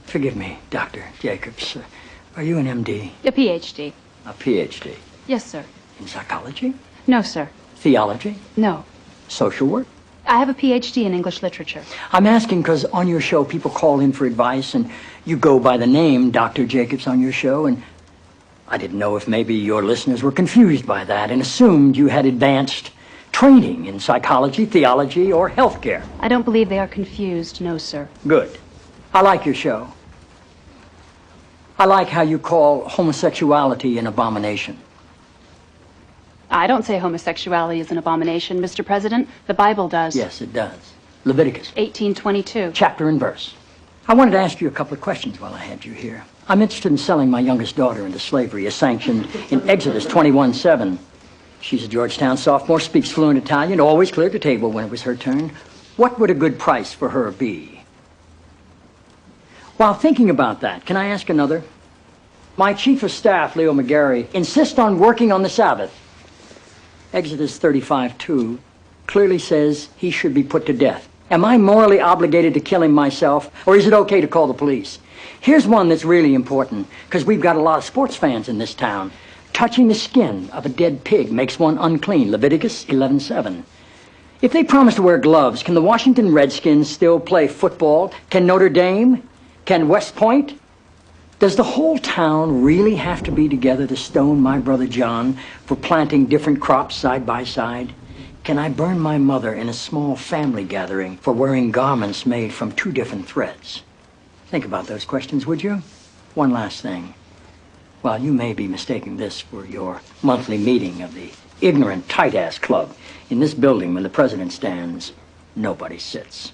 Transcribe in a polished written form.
Forgive me, Dr. Jacobs. Are you an MD? A PhD. A PhD? Yes, sir. In psychology? No, sir. Theology? No. Social work? I have a PhD in English literature. I'm asking because on your show people call in for advice and you go by the name Dr. Jacobs on your show, and I didn't know if maybe your listeners were confused by that and assumed you had advanced training in psychology, theology, or healthcare. I don't believe they are confused, no, sir. Good. I like your show. I like how you call homosexuality an abomination. I don't say homosexuality is an abomination, Mr. President. The Bible does. Yes, it does. Leviticus 18:22. chapter and verse. I wanted to ask you a couple of questions while I had you here. I'm interested in selling my youngest daughter into slavery, as sanctioned in Exodus 21:7. She's a Georgetown sophomore, speaks fluent Italian, always cleared the table when it was her turn. What would a good price for her be? While thinking about that, can I ask another? My chief of staff, Leo McGarry, insists on working on the Sabbath. Exodus 35:2 clearly says he should be put to death. Am I morally obligated to kill him myself, or is it okay to call the police? Here's one that's really important, because we've got a lot of sports fans in this town. Touching the skin of a dead pig makes one unclean, Leviticus 11:7. If they promise to wear gloves, can the Washington Redskins still play football? Can Notre Dame? Can West Point? Does the whole town really have to be together to stone my brother John for planting different crops side by side? Can I burn my mother in a small family gathering for wearing garments made from two different threads? Think about those questions, would you? One last thing. While you may be mistaking this for your monthly meeting of the ignorant tight-ass club, in this building when the president stands, nobody sits.